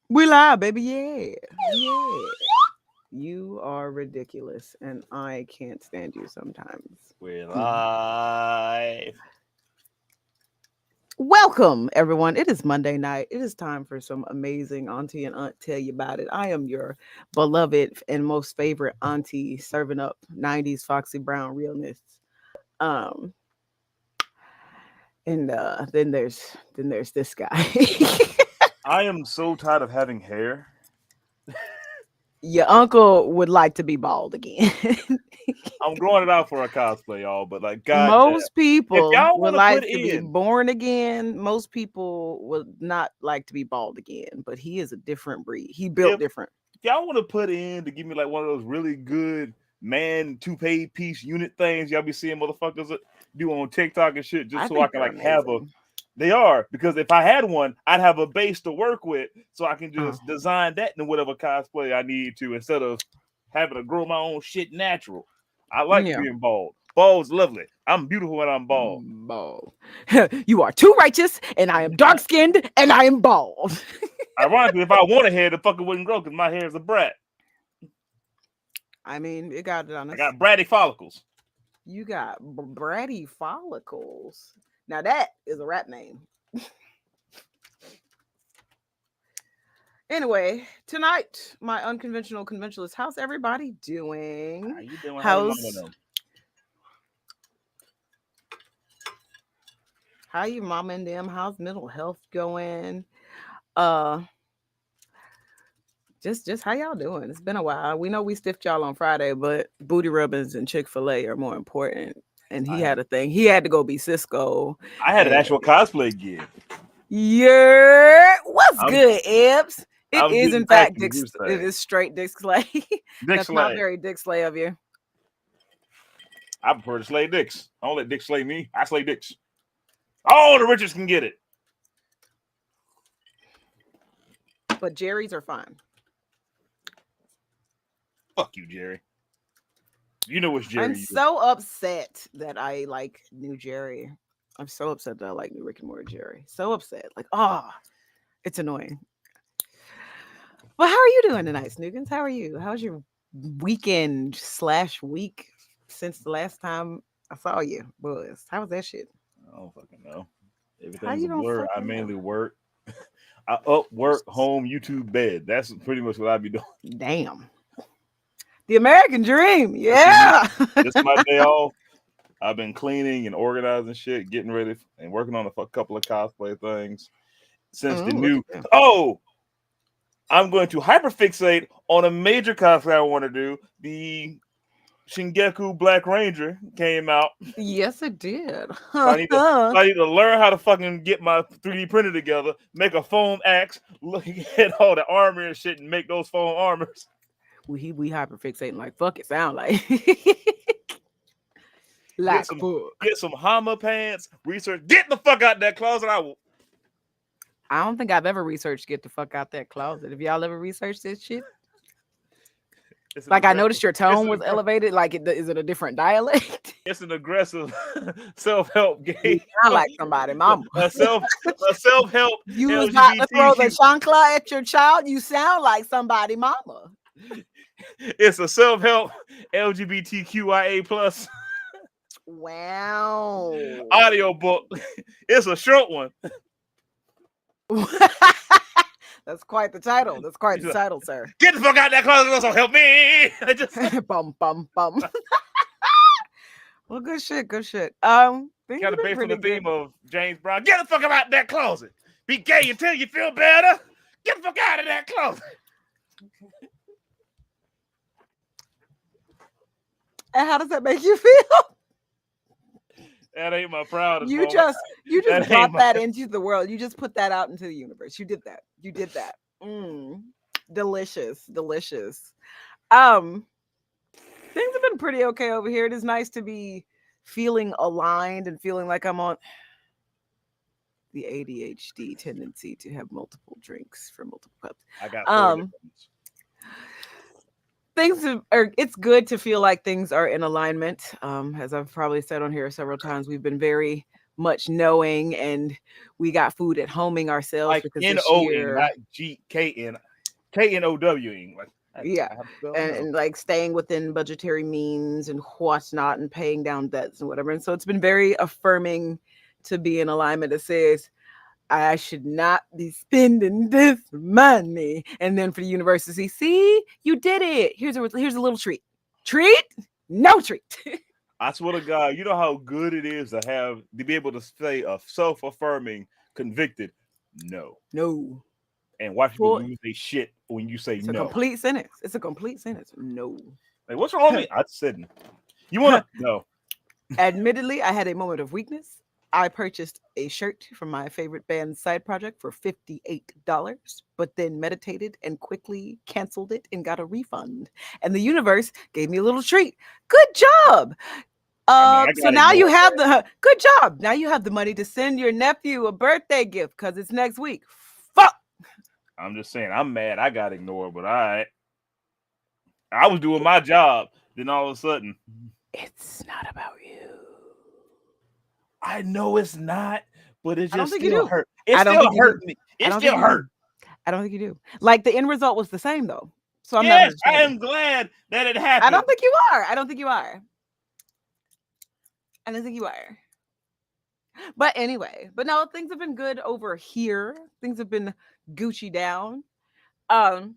We live, baby. Yeah. Yeah. You are ridiculous, and I can't stand you sometimes. We're live. Welcome, everyone. It is Monday night. It is time for some amazing Auntie and Aunt Tell You About It. I am your beloved and most favorite auntie serving up 90s Foxy Brown realness. Um, and then there's this guy. I am so tired of having hair. Your uncle would like to be bald again. I'm growing it out for a cosplay, y'all, but like, goddamn. Most If people y'all would want to put like to be in, born again. Most people would not like to be bald again, but he is a different breed. He built if different. y'all want to put in to give me like one of those really good man toupee piece unit things y'all be seeing motherfuckers do on TikTok and shit, just I so I think can they're like have a. amazing. They are, because if I had one, I'd have a base to work with, so I can Oh, just design that in whatever cosplay I need to, instead of having to grow my own shit natural. I like yeah. being bald. Bald's lovely. I'm beautiful when I'm bald. Bald. You are too righteous, and I am dark skinned, and I am bald. Ironically, if I want a hair, the fucker wouldn't grow because my hair is a brat. I mean, it got it on I us. got bratty follicles. You got bratty follicles. Now that is a rap name. Anyway, tonight, my unconventional conventionalist. How's everybody doing? How you doing? How How's mama them? how you mom and them? How's mental health going? Uh just how y'all doing? It's been a while. We know we stiffed y'all on Friday, but booty rubbings and Chick-fil-A are more important. And he I had had, a thing. He had to go be Cisco. I had an And actual cosplay gig. yeah, what's I'm good, Ibs? I It was is getting in back fact in the Dick. goose It thing. is straight Dick Slay. Dick That's not slay. very Dick Slay of you. I prefer to slay dicks. I don't let dick slay me. I slay dicks. Oh, the richest can get it. But Jerry's are fine. Fuck you, Jerry. You know which I'm Jerry you. so upset that I like new Jerry. I'm so upset that I like new Rick and Morty Jerry. So upset. Like, it's annoying. Well, how are you doing tonight, Snookins? How are you? How's your weekend/week since the last time I saw you? Was how was that shit? I don't fucking know. How Everything's a you don't blur. I fucking know? mainly work. I up, work, home, YouTube, bed. That's pretty much what I be doing. Damn. The American dream. This is me. Yeah. This is my day off. I've been cleaning and organizing shit, getting ready and working on a couple of cosplay things since the Look new. at you. Oh, I'm going to hyperfixate on a major cosplay I want to do. The Shingeki Black Ranger came out. Yes, it did. So I need to so I need to learn how to fucking get my 3D printer together, make a foam axe, look at all the armor and shit, and make those foam armors. we hyperfixating like fuck it sound like Get like some fuck. get some Hama pants, research, get the fuck out that closet. I will. I don't think I've ever researched get the fuck out that closet. Have y'all ever researched this shit? It's an Like I aggressive. noticed your It's tone an was aggressive. elevated. Like, is it a different dialect? It's an aggressive self help You game. sound like somebody, mama. a self a self help You was about to throw the LGBTQ. chancla at your child. You sound like somebody, mama. It's a self help LGBTQIA plus Wow. audio book. It's a short one. That's quite the title. That's quite the title, sir. Get the fuck out that closet, also help me. Bum bum bum. Well, good shit. Good shit. Things Kind have of been based on pretty the theme good. of James Brown. Get the fuck out that closet. Be gay until you feel better. Get the fuck out of that closet. And how does that make you feel? That ain't my proudest You moment. just That brought ain't my. that into the world. You just put that out into the universe. You did that. You did that. Delicious, delicious. Things have been pretty okay over here. It is nice to be feeling aligned and feeling like I'm on the ADHD tendency to have multiple drinks for multiple cups. I got 4 different ones. It's good to feel like things are in alignment. As I've probably said on here several times, we've been very much knowing, and we got food at homing ourselves Like because this N-O-ing, year, not G-K-N. K-N-O-W-ing. Like, yeah, and like staying within budgetary means and whatnot, and paying down debts and whatever. And so it's been very affirming to be in alignment that says I should not be spending this money. And then for the university, see, you did it. Here's a little treat. Treat? No treat. I swear to God, you know how good it is to be able to say a self-affirming, convicted no. No. And watch people Well, lose their shit when you say it's no. a complete sentence. It's a complete sentence. No. Like, what's wrong with me? I said no. You wanna no. Admittedly, I had a moment of weakness. I purchased a shirt from my favorite band's side project for $58, but then meditated and quickly canceled it and got a refund. And the universe gave me a little treat. Good job. I So got now you ignored. have the good job. Now you have the money to send your nephew a birthday gift because it's next week. Fuck. I'm just saying, I'm mad. I got ignored, but all right. I was doing my job. Then all of a sudden, It's not about you. I know it's not, but it I don't just think you still do. hurt. It I don't still think you hurt do. me. I It don't still think you hurt. do. I don't think you do. Like the end result was the same though. So I'm not Yes, I understanding. am glad that it I happened. don't think you are. I don't think you are. I don't think you are. But anyway, but no, things have been good over here. Things have been Gucci down. Um,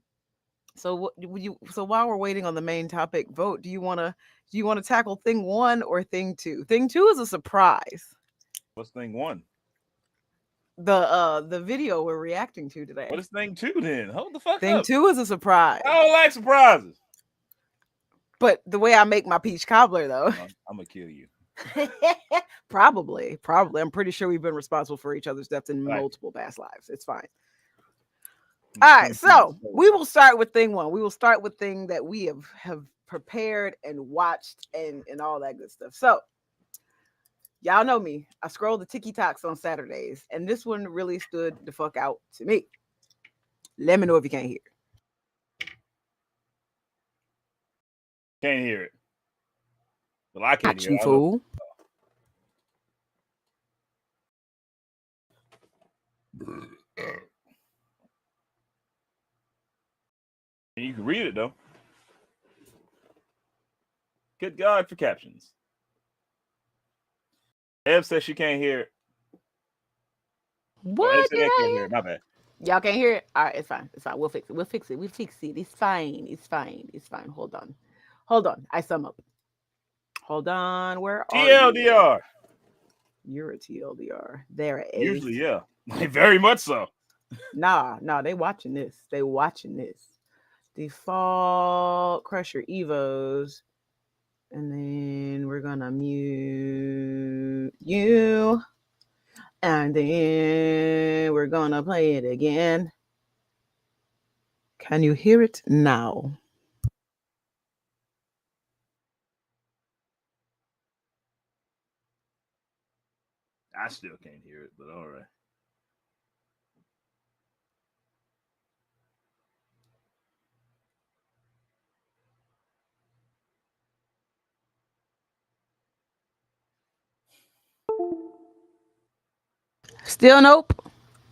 so what would you so while we're waiting on the main topic, vote, do you want to tackle thing one or thing two? Thing two is a surprise. What's thing one? The video we're reacting to today. What is thing two then? Hold the fuck Thing up. two is a surprise. I don't like surprises. But the way I make my peach cobbler though. I'm gonna kill you. Probably. I'm pretty sure we've been responsible for each other's deaths in multiple past lives. It's fine. All right, so we will start with thing one. We will start with thing that we have prepared and watched and all that good stuff. So y'all know me. I scroll the TikToks on Saturdays, and this one really stood the fuck out to me. Let me know if you can't hear. Can't hear it. Well, I can't hear You it. fool. You can read it though. Good God for captions. Ev says she can't hear it. What? Ev said they can't hear it. My bad. Y'all can't hear it? All right, it's fine. It's fine. We'll fix it. It's fine. Hold on. I sum up. Hold on. Where are you? TLDR. You're a TLDR. There it is. Usually, yeah. Very much so. Nah, they watching this. Default Crusher Evos. And then we're gonna mute you. And then we're gonna play it again. Can you hear it now? I still can't hear it, but all right. Still nope.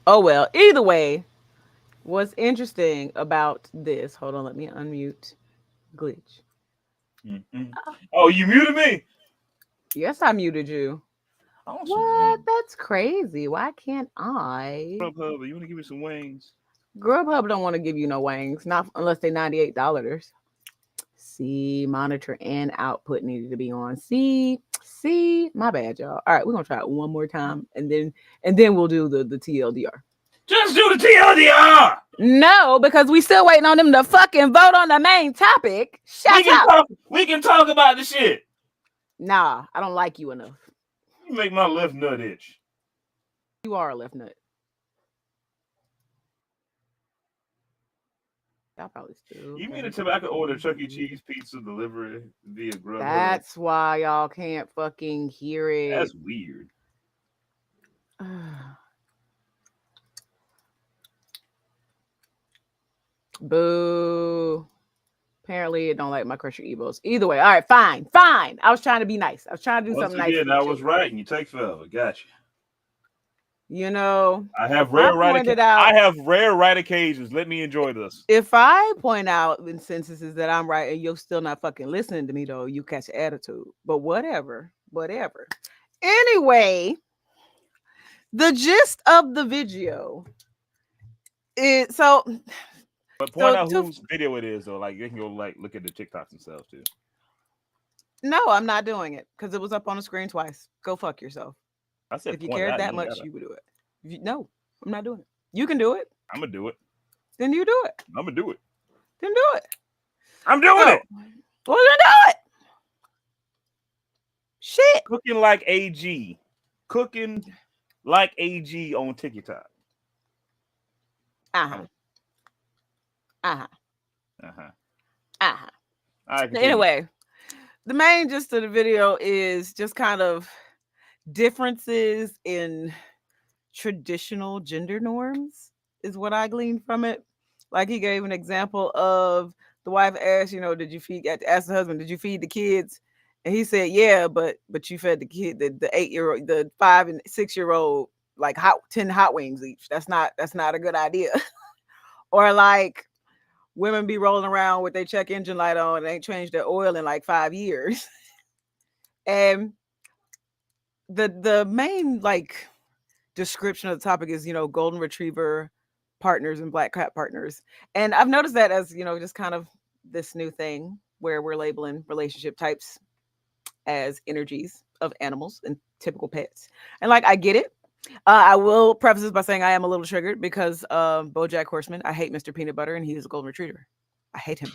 Oh well. Either way, what's interesting about this? Hold on, let me unmute glitch. Mm-mm. Oh, you muted me. Yes, I muted you. I want some What? wings. That's crazy. Why can't I? Grubhub, you want to give me some wings? Grubhub don't want to give you no wings, not unless they $98. See, monitor and output needed to be on. See, my bad, y'all. All right, we're gonna try it one more time, and then we'll do the TLDR. Just do the TLDR. No, because we still waiting on them to fucking vote on the main topic. We Shut can up. talk. We can talk about the shit. Nah, I don't like you enough. You make my left nut itch. You are a left nut. Y'all probably still. You mean to tell me I could order Chuck E. Cheese pizza delivery via Grubhub? That's why y'all can't fucking hear it. That's weird. Boo. Apparently, it don't like my Crusher Evos. Either way, all right, fine. I was trying to be nice. I was trying to do Once something nice for again, the I was children. right, and you take forever. Gotcha. You know, I have I rare right. pointed out. I have rare right occasions. Let me enjoy this. If I point out in sentences that I'm right and you're still not fucking listening to me, though, you catch attitude. But whatever. Anyway, the gist of the video is so. But point out to whose video it is, though. Like they can go like look at the TikToks themselves too. No, I'm not doing it because it was up on the screen twice. Go fuck yourself. I said If you point it cared out. that You ain't much, gotta. you would do it. No, I'm not doing it. You can do it. I'm gonna do it. Then you do it. I'm gonna do it. Then do it. I'm doing So, it. well, then do it. Shit. Cooking like AG. Cooking like AG on TikTok. Uh-huh. Uh-huh. Uh-huh. Uh-huh. All right, continue. Anyway, the main gist of the video is just kind of differences in traditional gender norms is what I gleaned from it. Like he gave an example of the wife asked, did you asked the husband, did you feed the kids? And he said, yeah, but you fed the kid, the 8-year-old, the 5 and 6-year-old, like 10 hot wings each. That's not a good idea. Or like women be rolling around with their check engine light on and ain't changed their oil in like 5 years. And the main like description of the topic is, golden retriever partners and black cat partners. And I've noticed that as, just kind of this new thing where we're labeling relationship types as energies of animals and typical pets. And like, I get it. I will preface this by saying I am a little triggered because BoJack Horseman, I hate Mr. Peanut Butter and he is a golden retriever. I hate him.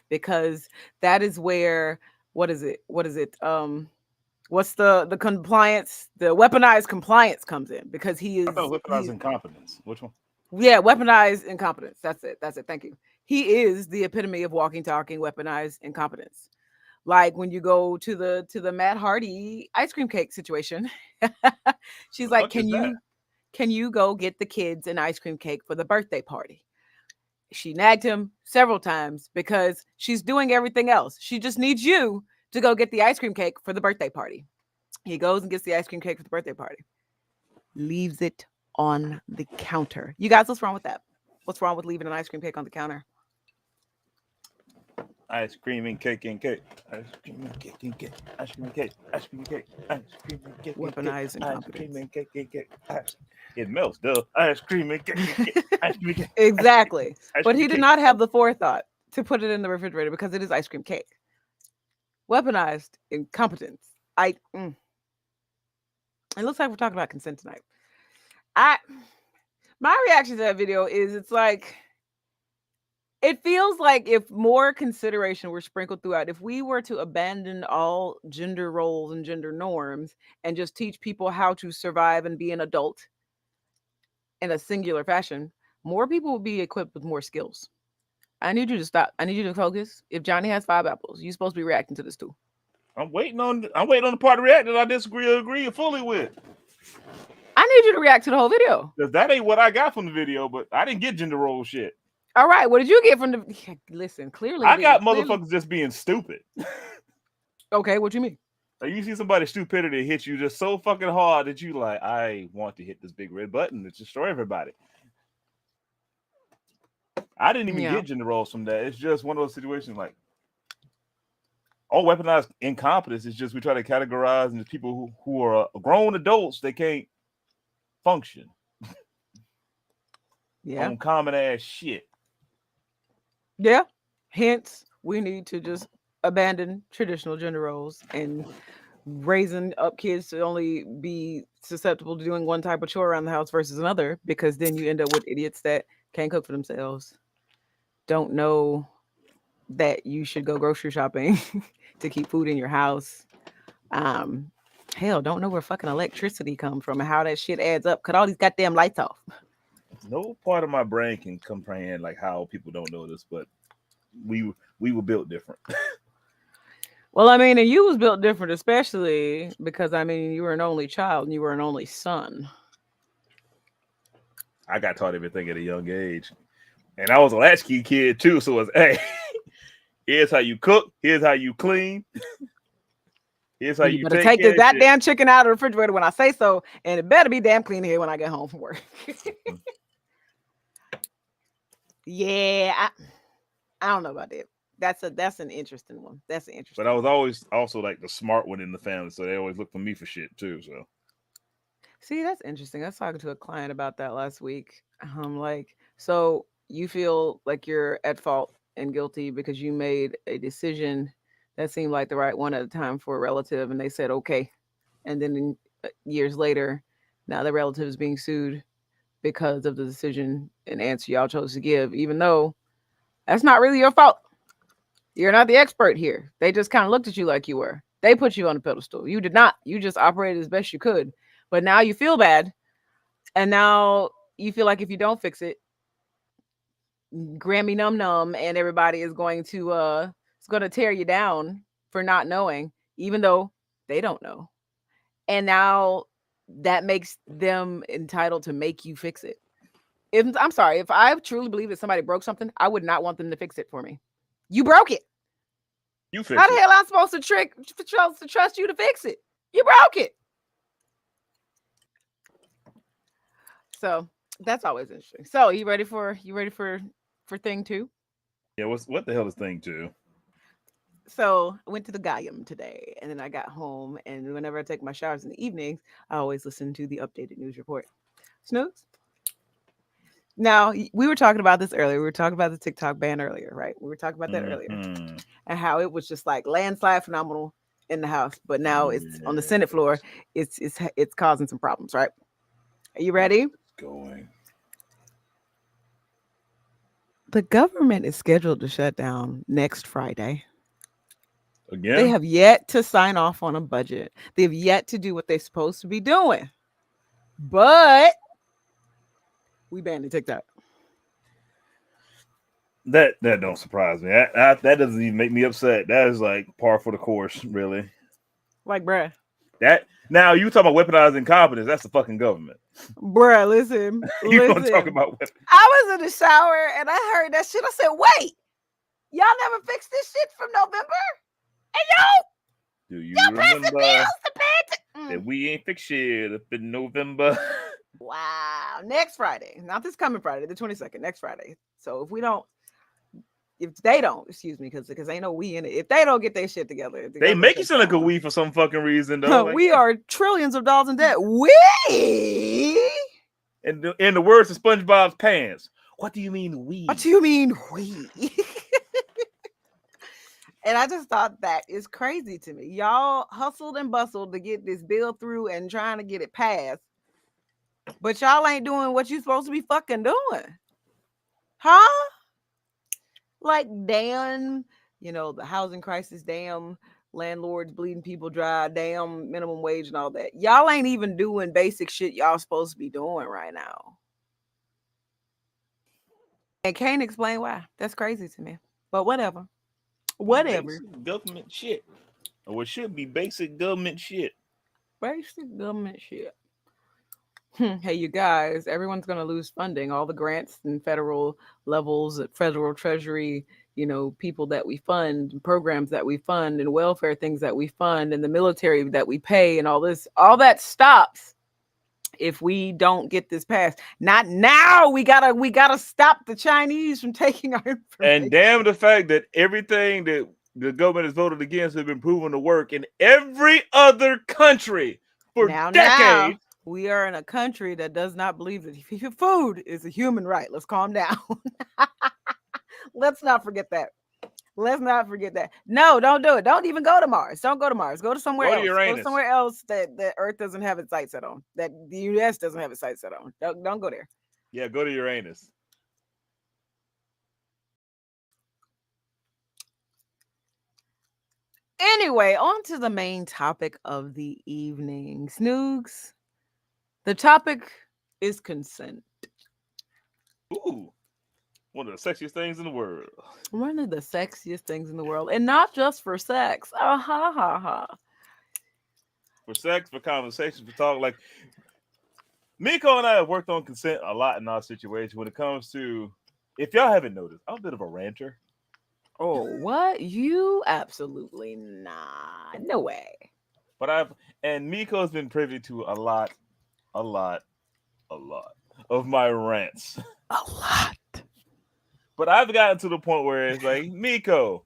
Because that is where, what is it? What's the compliance, the weaponized compliance comes in because he is. I thought weaponized incompetence. Which one? Yeah, weaponized incompetence. That's it. Thank you. He is the epitome of walking, talking, weaponized incompetence. Like when you go to the Matt Hardy ice cream cake situation, she's like, "Can you go get the kids an ice cream cake for the birthday party?" She nagged him several times because she's doing everything else. She just needs you to go get the ice cream cake for the birthday party. He goes and gets the ice cream cake for the birthday party. Leaves it on the counter. You guys, what's wrong with that? What's wrong with leaving an ice cream cake on the counter? Ice cream and cake and cake. Ice cream and cake and cake. Ice cream and cake. Ice cream and cake. Ice cream and cake. Weaponized incompetence. Ice cream and cake and cake. It melts, duh. Ice cream and cake and cake. Ice cream and cake. Exactly. But he cake. did not have the forethought to put it in the refrigerator because it is ice cream cake. Weaponized incompetence. It looks like we're talking about consent tonight. My reaction to that video is it's like, it feels like if more consideration were sprinkled throughout, if we were to abandon all gender roles and gender norms and just teach people how to survive and be an adult in a singular fashion, more people will be equipped with more skills. I need you to stop. I need you to focus. If Johnny has 5 apples, you're supposed to be reacting to this too. I'm waiting on the part of react that I disagree or agree fully with. I need you to react to the whole video. Because that ain't what I got from the video, but I didn't get gender role shit. All right, what did you get from the? Listen, clearly I got motherfuckers just being stupid. Okay, what you mean? Or you see somebody's stupidity hit you just so fucking hard that you like, I want to hit this big red button to destroy everybody. I didn't even Yeah. get gender roles from that. It's just one of those situations like all weaponized incompetence is just we try to categorize into people who are grown adults. They can't function Yeah. on common ass shit. Yeah. Hence, we need to just abandon traditional gender roles and raising up kids to only be susceptible to doing one type of chore around the house versus another, because then you end up with idiots that can't cook for themselves, don't know that you should go grocery shopping to keep food in your house. Um, hell, don't know where fucking electricity comes from and how that shit adds up. Cut all these goddamn lights off. No part of my brain can comprehend like how people don't know this, but we we were built different. Well, I mean, and you was built different, especially because I mean, you were an only child and you were an only son. I got taught everything at a young age, and I was a latchkey kid too. So it's hey, here's how you cook, here's how you clean, here's how And you you better take take this care of shit. goddamn chicken out of the refrigerator when I say so, and it better be damn clean here when I get home from work. Yeah, I don't know about that. That's an interesting one. That's an But interesting I one. was always also like the smart one in the family, so they always looked for me for shit too. So See, that's interesting. I was talking to a client about that last week. Like, so you feel like you're at fault and guilty because you made a decision that seemed like the right one at the time for a relative, and they said okay, and then years later, now the relative is being sued because of the decision and answer y'all chose to give, even though that's not really your fault. You're not the expert here. They just kind of looked at you like you were. They put you on a pedestal. You did not. You just operated as best you could. But now you feel bad. And now you feel like if you don't fix it, Grammy num num and everybody is going to tear you down for not knowing, even though they don't know. And now that makes them entitled to make you fix it. If I'm sorry, if I truly believe that somebody broke something, I would not want them to fix it for me. You broke it. you How fix the it. hell am I supposed to trust you to fix it? You broke it. So that's always interesting. So you ready for thing two? Yeah, what the hell is thing two? So I went to the Gaium today, and then I got home, and whenever I take my showers in the evenings, I always listen to the updated news report. Snooze. Now we were talking about this earlier. We were talking about the TikTok ban earlier, right? We were talking about that earlier, Mm-hmm. and how it was just like landslide phenomenal in the House, but now it's on the Senate floor. Yes. It's causing some problems, right? Are you Where ready? is this going The government is scheduled to shut down next Friday. They again? have yet to sign off on a budget. They've yet to do what they're supposed to be doing. But we banned TikTok. That don't surprise me. That doesn't even make me upset. That is like par for the course, really. Like, bruh, That now you talking about weaponized incompetence? That's the fucking government. bruh, listen, You don't talk listen. about weapon. I was in the shower and I heard that shit. I said, wait, y'all never fixed this shit from November? And Do you y'all passing remember bills to pay that we ain't fix shit up in November? Wow. Next Friday, not this coming Friday, the 22nd, next Friday. So if they don't, excuse me, because ain't no we in it. If they don't get their shit together, the They government make you shuts sound like a down. we for some fucking reason though. Like We yeah. are trillions of dollars in debt. We? In the words of SpongeBob's pants. What do you mean What we? do you mean we? And I just thought that is crazy to me. Y'all hustled and bustled to get this bill through and trying to get it passed, but y'all ain't doing what you supposed to be fucking doing. Huh? Like, damn, the housing crisis, damn, landlords bleeding people dry, damn, minimum wage and all that. Y'all ain't even doing basic shit y'all supposed to be doing right now. And can't explain why. That's crazy to me. But whatever. Whatever. Basic government shit. Or it should be basic government shit. Basic government shit. Hey, you guys, everyone's going to lose funding. All the grants and federal levels, federal treasury, people that we fund, and programs that we fund, and welfare things that we fund, and the military that we pay, and all that stops if we don't get this passed. Not now. We gotta stop the Chinese from taking our And information. damn the fact that everything that the government has voted against has been proven to work in every other country for Now, decades. we are in a country that does not believe that food is a human right. Let's calm down. Let's not forget that. Let's not forget that. No, don't do it. Don't even go to Mars. Don't go to Mars. Go to somewhere Go to else. Go to Uranus. somewhere else that Earth doesn't have its sights set on. That the US doesn't have its sights set on. Don't go there. Yeah, go to Uranus. Anyway, on to the main topic of the evening. Snoogs. The topic is consent. Ooh, one of the sexiest things in the world. One of the sexiest things in the world. And not just for sex. Ah ha ha ha. For sex, for conversation, for talk. Like Miko and I have worked on consent a lot in our situation when it comes to. If y'all haven't noticed, I'm a bit of a ranter, Oh, what? You absolutely not. No way. but I've and Miko's been privy to a lot, a lot of my rants. A lot. But I've gotten to the point where it's like, Miko,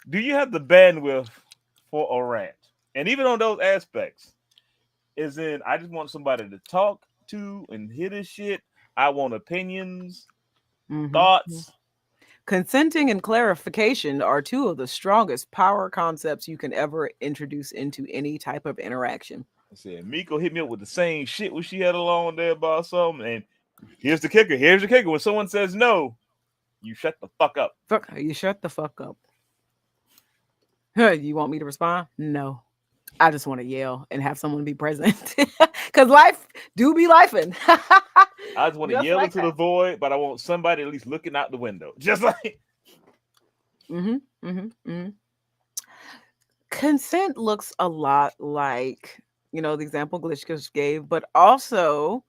do you have the bandwidth for a rant? And even on those aspects, is in I just want somebody to talk to and hear this shit. I want opinions, Mm-hmm. thoughts. Consenting and clarification are two of the strongest power concepts you can ever introduce into any type of interaction. I said, Miko hit me up with the same shit when she had along there about something. And here's the kicker. Here's the kicker. When someone says no, you shut the fuck up. Fuck, you shut the fuck up. Huh, you want me to respond? No. I just want to yell and have someone be present. Cause life do be lifing. I just want to Just yell like into the that. void, but I want somebody at least looking out the window. Just like Hmm. Hmm. Hmm. Consent looks a lot like, the example Glitch just gave, but also,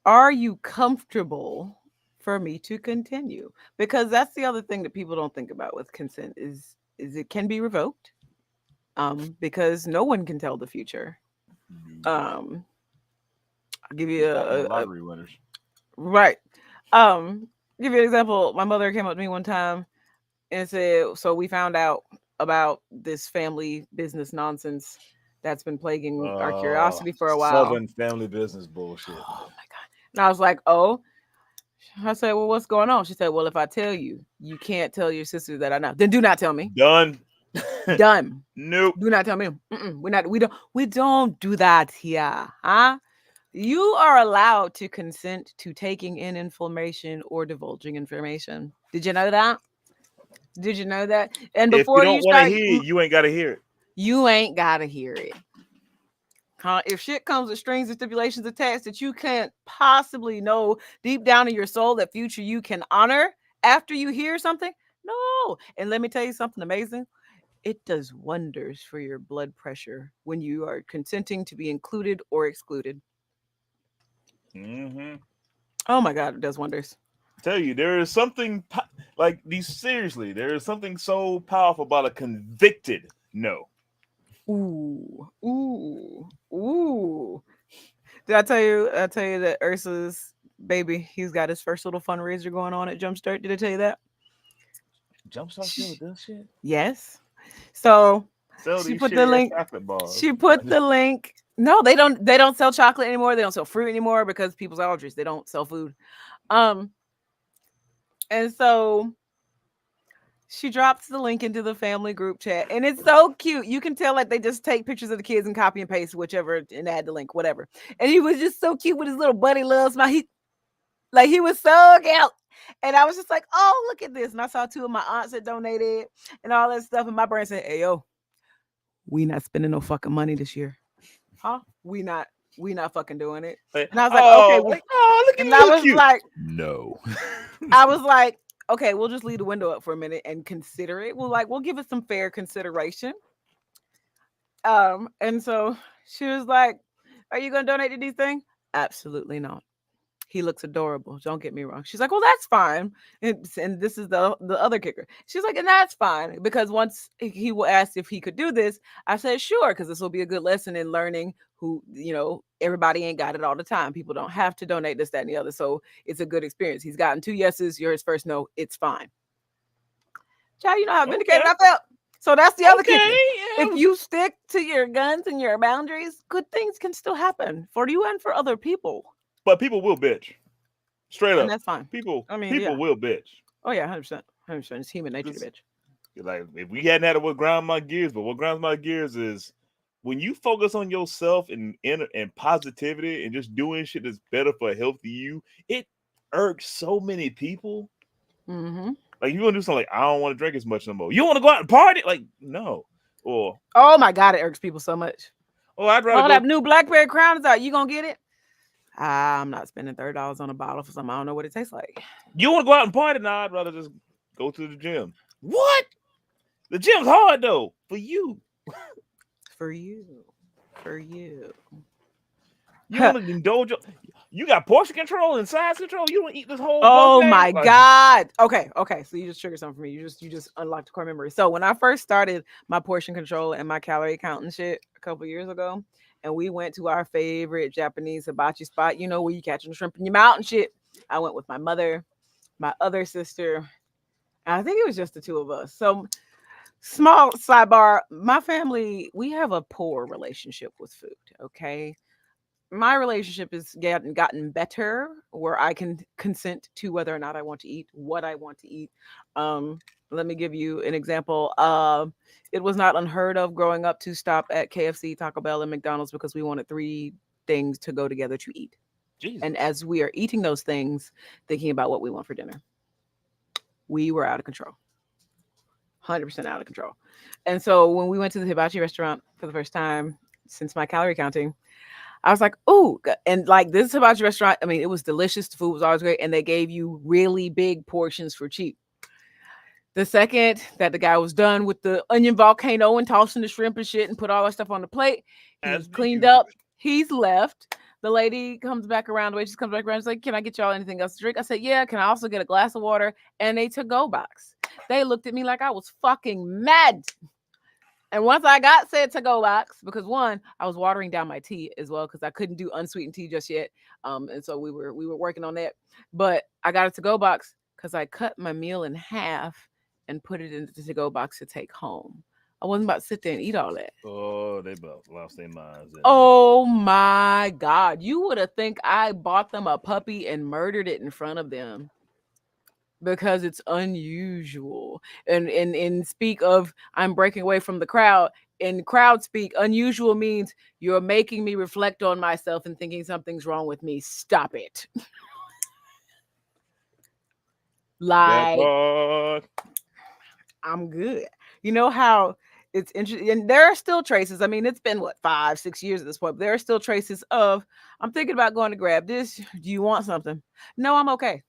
are you comfortable for me to continue? Because that's the other thing that people don't think about with consent is it can be revoked. Because no one can tell the future. Um, I'll give you not even the a lottery winners. right. Give you an example. My mother came up to me one time and said, "So we found out about this family business nonsense that's been plaguing our curiosity for a while." Southern family business bullshit. Oh my god! And I was like, "Oh." I said, "Well, what's going on?" She said, "Well, if I tell you, you can't tell your sister that I know. Then do not tell me. Done. Done. Nope. Do not tell me. Mm-mm, we're not. We don't do that here, huh? You are allowed to consent to taking in information or divulging information. Did you know that? Did you know that? And If you before you don't want to start, hear it, you ain't got to hear it. you ain't gotta hear it. Huh? If shit comes with strings and stipulations attached that you can't possibly know deep down in your soul that future you can honor after you hear something, no. And let me tell you something amazing. It does wonders for your blood pressure when you are consenting to be included or excluded. Mm-hmm. Oh my God, it does wonders. Tell you, there is something like these. Seriously, there is something so powerful about a convicted no. Ooh, ooh, ooh. Did I tell you that Ursa's baby, he's got his first little fundraiser going on at Jumpstart? Did I tell you that? Jumpstart still does shit. Yes. So Sell she these put the shitty ass link. chocolate bars. She put the link. No, they don't sell chocolate anymore. They don't sell fruit anymore because people's allergies. They don't sell food. Um, and so she drops the link into the family group chat, and it's so cute. You can tell like they just take pictures of the kids and copy and paste whichever and add the link, whatever. And he was just so cute with his little buddy love smile. He was so cute. And I was just like, oh, look at this. And I saw two of my aunts that donated and all that stuff. And my brain said, hey, yo, we not spending no fucking money this year. Huh? We not fucking doing it. Like, And I was like, okay. oh, like, oh, look at And me, I look was cute. like, No. I was like, okay, we'll just leave the window up for a minute and consider it. We'll give it some fair consideration. And so she was like, are you gonna donate to these things? Absolutely not. He looks adorable. Don't get me wrong. She's like, well, that's fine. And this is the other kicker. She's like, and that's fine because once he will ask if he could do this, I said sure because this will be a good lesson in learning who everybody ain't got it all the time. People don't have to donate this, that, and the other. So it's a good experience. He's gotten 2 yeses. You're his first no. It's fine. Child, you know how vindicated Okay. I felt. So that's the other Okay. kicker. If Yeah. you stick to your guns and your boundaries, good things can still happen for you and for other people. But people will bitch. Straight And up. that's fine. People I mean, people yeah. will bitch. Oh yeah, 100%. 100%. It's human nature to This bitch. like if we hadn't had it what ground my gears, but what grounds my gears is when you focus on yourself and positivity and just doing shit that's better for healthy you, it irks so many people. Mm-hmm. Like you want to do something like I don't want to drink as much no more. You want to go out and party? Like no. Or Oh my God, it irks people so much. oh, I'd rather Oh, go. that new Blackberry Crown is out. You gonna get it? I'm not spending $30 on a bottle for something I don't know what it tastes like. You want to go out and party? Nah, I'd rather just go to the gym. What? The gym's hard though for you. For you. For you. You want to indulge. You got portion control and size control. You don't eat this whole Oh buffet. my Like, God. Okay. So you just triggered something for me. You just unlocked a core memory. So when I first started my portion control and my calorie count and shit a couple years ago, and we went to our favorite Japanese hibachi spot, where you catching the shrimp in your mouth and shit. I went with my mother, my other sister, and I think it was just the two of us. So small sidebar, my family, we have a poor relationship with food. Okay. My relationship has gotten better where I can consent to whether or not I want to eat, what I want to eat. Um, Let me give you an example. It was not unheard of growing up to stop at KFC, Taco Bell, and McDonald's because we wanted three things to go together to eat. And Jesus. as we are eating those things, thinking about what we want for dinner, we were out of control. 100% out of control. And so when we went to the hibachi restaurant for the first time since my calorie counting, I was like, "Ooh," and like this hibachi restaurant, I mean, it was delicious. The food was always great, and they gave you really big portions for cheap. The second that the guy was done with the onion volcano and tossing the shrimp and shit and put all that stuff on the plate, As he's do cleaned you. up. He's left. The lady comes back around. The waitress comes back around. She's like, "Can I get y'all anything else to drink?" I said, "Yeah." Can I also get a glass of water and a to-go box? They looked at me like I was fucking mad. And once I got said to go box, because one, I was watering down my tea as well because I couldn't do unsweetened tea just yet, and so we were working on that. But I got a to go box because I cut my meal in half and put it in the to go box to take home. I wasn't about to sit there and eat all that. Oh, they both lost their minds. Didn't they? Oh my God! You would have think I bought them a puppy and murdered it in front of them because it's unusual. And speak of I'm breaking away from the crowd. In crowd speak, unusual means you're making me reflect on myself and thinking something's wrong with me. Stop it. That Like, part. I'm good. You know how it's interesting, and there are still traces. I mean, it's been what 5, 6 years at this point. But there are still traces of I'm thinking about going to grab this. Do you want something? No, I'm okay.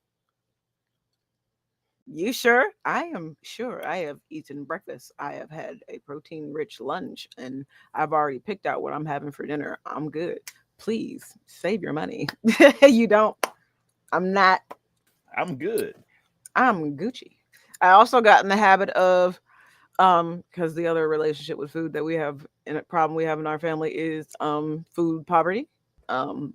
You sure? I am sure. I have eaten breakfast. I have had a protein rich lunch and I've already picked out what I'm having for dinner. I'm good. Please save your money. You don't. I'm not. I'm good. I'm Gucci. I also got in the habit of because the other relationship with food that we have and a problem we have in our family is food poverty. Um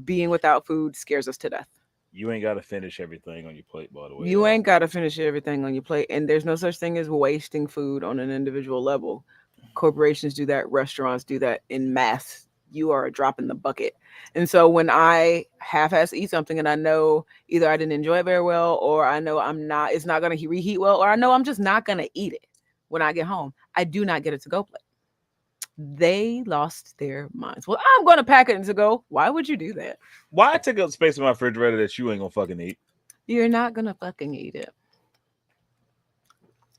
Being without food scares us to death. You ain't got to finish everything on your plate, by the way, You y'all. ain't got to finish everything on your plate. And there's no such thing as wasting food on an individual level. Corporations do that, restaurants do that in mass. You are a drop in the bucket. And so when I half ass eat something and I know either I didn't enjoy it very well or I know it's not going to reheat well, or I know I'm just not going to eat it when I get home, I do not get it to go plate. They lost their minds. Well, I'm going to pack it in to go. Why would you do that? Why take up space in my refrigerator that you ain't gonna fucking eat? You're not going to fucking eat it.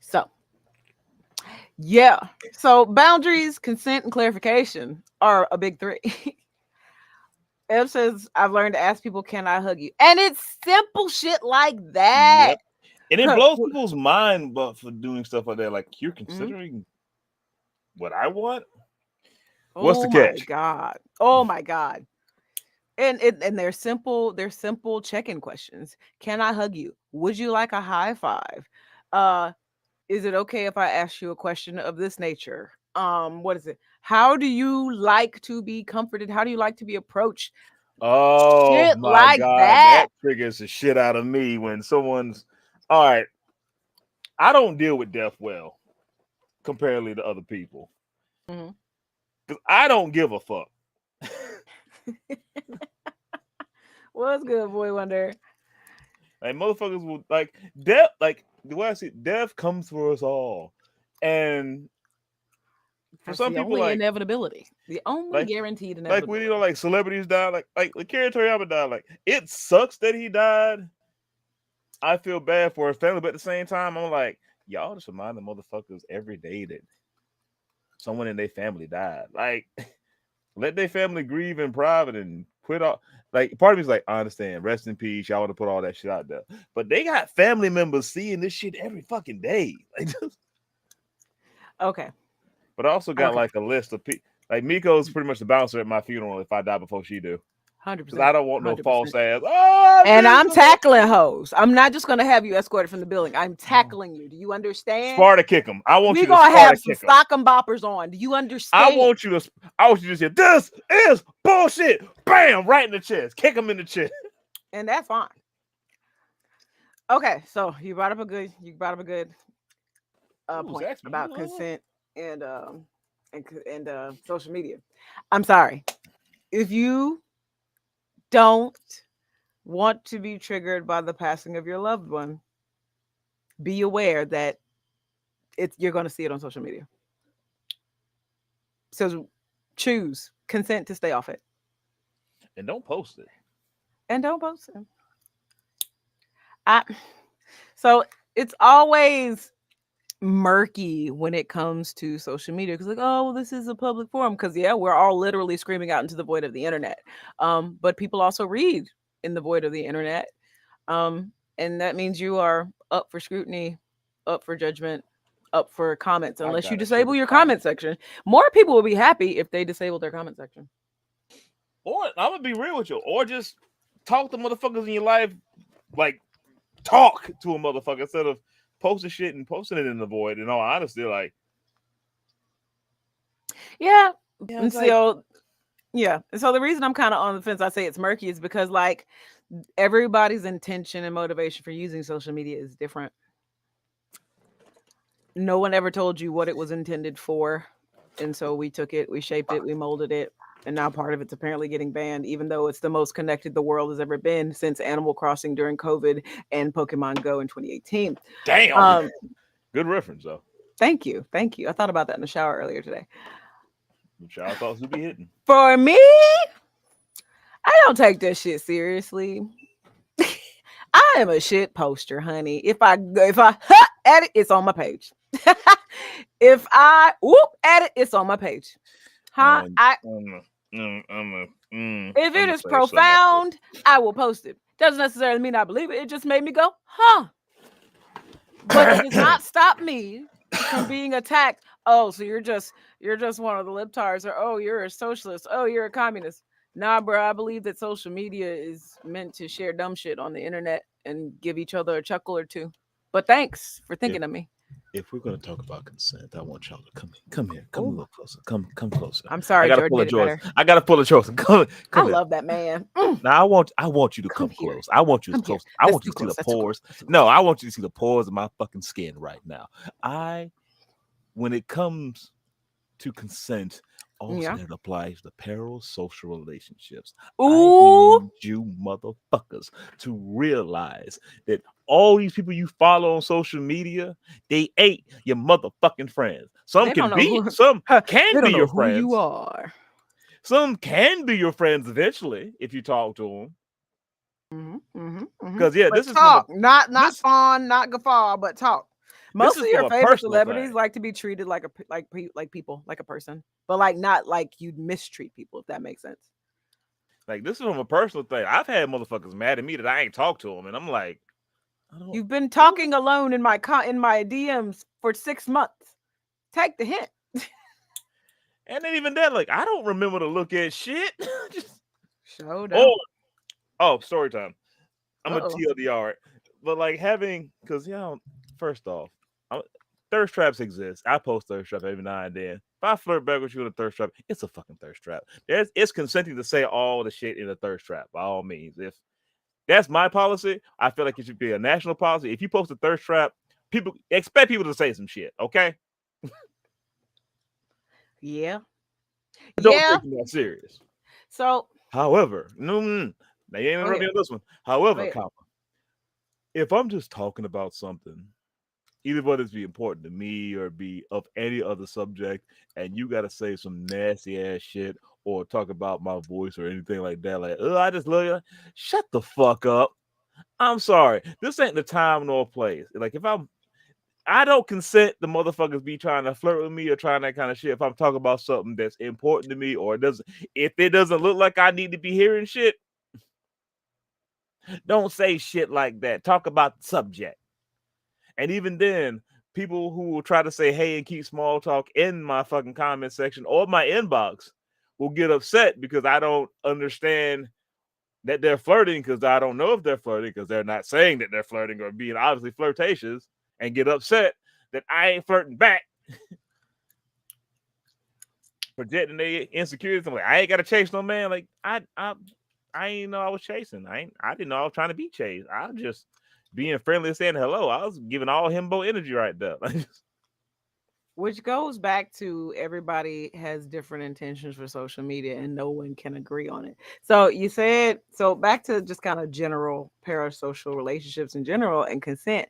So yeah. So boundaries, consent, and clarification are a big three. Ev says, I've learned to ask people, can I hug you? And it's simple shit like that. Yep. And it blows people's mind, but for doing stuff like that, like you're Mhm. considering what I want. What's the Oh my catch? God. Oh my God. And they're simple check-in questions. Can I hug you? Would you like a high five? Uh, is it okay if I ask you a question of this nature? What is it? How do you like to be comforted? How do you like to be approached? Oh Shit my like god, that. that triggers the shit out of me when someone's all right. I don't deal with death well comparatively to other people Mhm. because I don't give a fuck. What's good, boy wonder? Like motherfuckers will like death. Like the way I see it, death comes for us all, and for That's some the people, only inevitability. The only like guaranteed like when inevitability. like celebrities die, like Akira Toriyama died. Like it sucks that he died. I feel bad for his family, but at the same time, I'm like, y'all just remind the motherfuckers every day that someone in their family died. Like, let their family grieve in private and quit all. Like, part of me's like, I understand, rest in peace. Y'all want to put all that shit out there, but they got family members seeing this shit every fucking day. Like, Okay. but I also got Okay. like a list of people. Like Miko's pretty much the bouncer at my funeral if I die before she do, because 100%. I don't want no false 100%. ass. Oh, I'm And I'm miserable. tackling hoes. I'm not just gonna have you escorted from the building. I'm tackling you. Do you understand? Sparta kick him. I want We you to gonna Sparta have some kick him. stock and boppers on. Do you I understand? want you to. I want you to say this is bullshit. Bam! Right in the chest. Kick him in the chest. And that's fine. Okay, so you brought up a good Ooh, point Zach's about music. consent and social media. I'm sorry if you don't want to be triggered by the passing of your loved one. Be aware that you're going to see it on social media. So choose consent to stay off it And don't post it. and don't post it. I so it's always murky when it comes to social media because like, oh, well, this is a public forum because yeah, we're all literally screaming out into the void of the internet. But people also read in the void of the internet. And that means you are up for scrutiny, up for judgment, up for comments I unless you got a sugar disable your comment. comment section. More people will be happy if they disable their comment section. Or I'm gonna be real with you. Or just talk to motherfuckers in your life. Like talk to a motherfucker instead of posting shit and posting it in the void. In all honesty, like Yeah. yeah, And it's like so yeah. And so the reason I'm kind of on the fence, I say it's murky, is because like everybody's intention and motivation for using social media is different. No one ever told you what it was intended for. And so we took it, we shaped it, we molded it. And now part of it's apparently getting banned, even though it's the most connected the world has ever been since Animal Crossing during COVID and Pokemon Go in 2018. damn. Um, Good reference though. Thank you. Thank you. I thought about that in the shower earlier today. Which I thought would be hitting. For me, I don't take this shit seriously. I am a shit poster, honey. If I edit, it's on my page. If I whoop edit, it's on my page. Huh? Um, I I'm If I'm it gonna is say something after this. profound, I will post it. Doesn't necessarily mean I believe it. It just made me go, huh? But it does not stop me from being attacked. Oh, so you're just one of the libtards, or oh, you're a socialist. Oh, you're a communist. Nah, bro. I believe that social media is meant to share dumb shit on the internet and give each other a chuckle or two. But thanks for if thinking of me. if we're gonna talk about consent, I want y'all to come here, come a Oh, little closer, come closer. I'm I sorry, gotta Jordan pull a did it Joyce. better. I gotta pull a Joyce. I Come here. love that man. Now I want you to Come come here. close. I want you as Come here. close. I That's want you too to see close. the That's too close. pores. That's too close. No, I want you to see the pores of my fucking skin right now. I when it comes to consent, also Yeah. that applies to parasocial relationships. I Ooh, need you motherfuckers to realize that all these people you follow on social media, they ain't your motherfucking friends. Some they don't can know be, who some they can be don't know your who you friends. are. Some can be your friends eventually if you talk to them. Because yeah, But this is from a talk, not this fawn, not guffaw, but talk. this Most is of from your a favorite personal celebrities thing. like to be treated like like people, like a person, but like not like you'd mistreat people, if that makes sense. Like this is from a personal thing. I've had motherfuckers mad at me that I ain't talked to them, and I'm like, I don't. You've been What? talking alone in my DMs for 6 months. Take the hint. And then even that, like, I don't remember to look at shit. Just Show Or don't. story time. I'm a Uh-oh. TLDR, but like having because first off, I'm, thirst traps exist. I post thirst trap every now and then. If I flirt back with you in a thirst trap, it's a fucking thirst trap. It's consenting to say all the shit in a thirst trap by all means. If that's my policy, I feel like it should be a national policy. If you post a thirst trap, people expect people to say some shit. Okay, Yeah. don't Yeah. take me that serious. So, However, no, now you ain't go interrupt me ahead. on this one. Go However, ahead. comma, if I'm just talking about something, either whether it's be important to me or be of any other subject, and you got to say some nasty ass shit or talk about my voice or anything like that, like, oh, I just love you. Shut the fuck up. I'm sorry. This ain't the time nor place. Like, I don't consent the motherfuckers be trying to flirt with me or trying that kind of shit. If I'm talking about something that's important to me or if it doesn't look like I need to be hearing shit, don't say shit like that. Talk about the subject. And even then, people who will try to say hey and keep small talk in my fucking comment section or my inbox will get upset because I don't understand that they're flirting because I don't know if they're flirting because they're not saying that they're flirting or being obviously flirtatious and get upset that I ain't flirting back, projecting their insecurities. I'm like, I ain't got to chase no man. Like, I ain't know I was chasing. I didn't know I was trying to be chased. I was just being friendly and saying hello. I was giving all himbo energy right there. Which goes back to everybody has different intentions for social media and no one can agree on it. So you said, so back to just kind of general parasocial relationships in general and consent.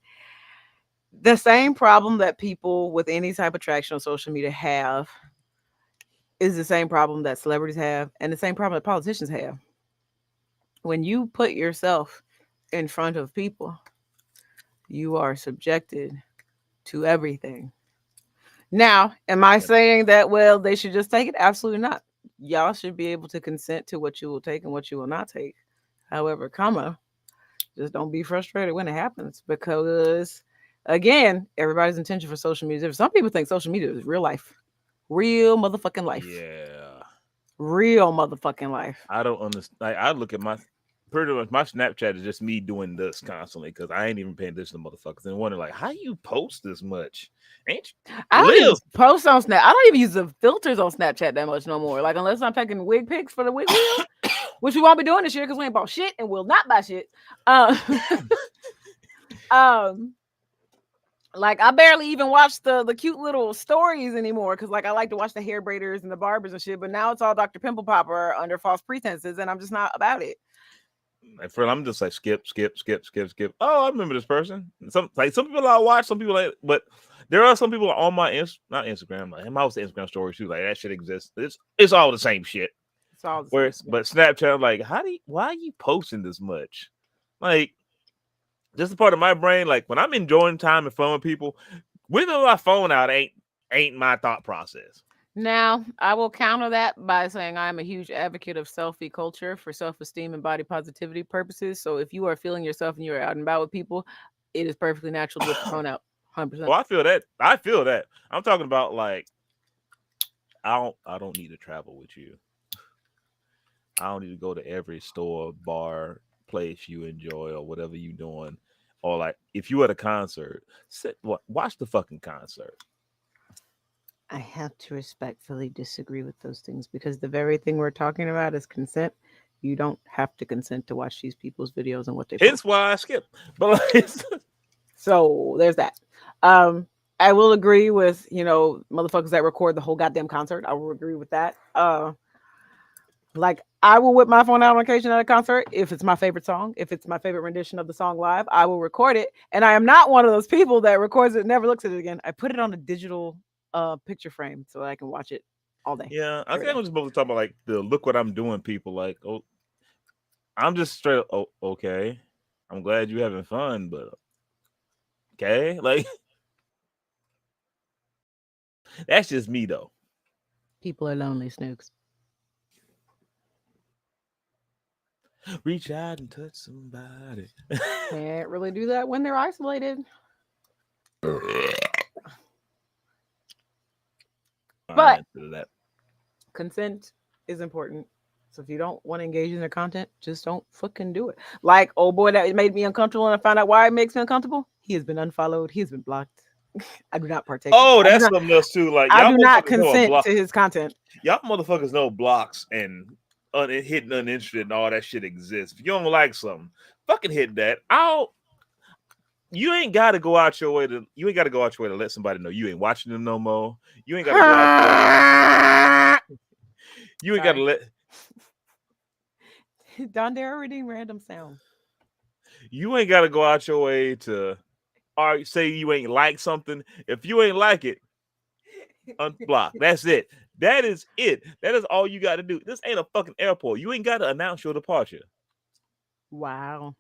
The same problem that people with any type of attraction on social media have is the same problem that celebrities have and the same problem that politicians have. When you put yourself in front of people, you are subjected to everything. Now, am I saying that, well, they should just take it? Absolutely not. Y'all should be able to consent to what you will take and what you will not take. However, comma, just don't be frustrated when it happens because, again, everybody's intention for social media is different. Some people think social media is real life, real motherfucking life, Yeah. real motherfucking life. I don't understand. Like, I look at pretty much my Snapchat is just me doing this constantly because I ain't even paying attention to motherfuckers and wondering like how you post this much. Ain't I you don't even live? post on Snap. I don't even use the filters on Snapchat that much no more. Like, unless I'm taking wig pics for the wig wheel, which we won't be doing this year because we ain't bought shit and will not buy shit. Uh, um, like I barely even watch the cute little stories anymore because like I like to watch the hair braiders and the barbers and shit. But now it's all Dr. Pimple Popper under false pretenses, and I'm just not about it. Like, for I'm just like skip, skip, skip, skip, skip. Oh, I remember this person. Some people I watch, some people like, but there are some people on my not Instagram, like my Instagram stories too. Like that shit exists. It's all the same shit. It's all the same. Whereas, Yeah. but Snapchat, I'm like, why are you posting this much? Like, just a part of my brain. Like when I'm enjoying time and fun with people, whipping my phone out ain't my thought process. Now, I will counter that by saying I am a huge advocate of selfie culture for self esteem and body positivity purposes. So if you are feeling yourself and you're out and about with people, it is perfectly natural to whip your phone out. 100%. Well, I feel that. I feel that. I'm talking about like I don't need to travel with you. I don't need to go to every store, bar, place you enjoy or whatever you doing. Or like if you at a concert, watch the fucking concert. I have to respectfully disagree with those things because the very thing we're talking about is consent. You don't have to consent to watch these people's videos and what they Hence post. why I skip. But like, So there's that. Um, I will agree with, motherfuckers that record the whole goddamn concert. I will agree with that. Like I will whip my phone out on occasion at a concert if it's my favorite song, if it's my favorite rendition of the song live, I will record it. And I am not one of those people that records it and never looks at it again. I put it on a digital picture frame so that I can watch it all day, yeah, I every think day. I'm just supposed to talk about like the look what I'm doing. People like, oh, I'm just straight. Oh, okay. I'm glad you having fun, but okay, like that's just me though. People are lonely, Snooks. Reach out and touch somebody. Can't really do that when they're isolated. I But ain't into that. consent is important. So if you don't want to engage in their content, just don't fucking do it. Like, oh boy, that made me uncomfortable, and I found out why it makes me uncomfortable. He has been unfollowed. He has been blocked. I do not partake. Oh, I do that's not. something else too. Like I y'all do not motherfuckers know a consent block. to his content. Y'all motherfuckers know blocks and hitting uninterested and all that shit exists. If you don't like something, fucking hit that. I'll. You ain't got to go out your way to. You ain't got to go out your way to let somebody know you ain't watching them no more. You ain't got to go out your way to. You ain't got to Sorry. let. Don Dare reading random sounds. You ain't got to go out your way to. Or say you ain't like something. If you ain't like it, unblock. That's it. That is it. That is all you got to do. This ain't a fucking airport. You ain't got to announce your departure. Wow.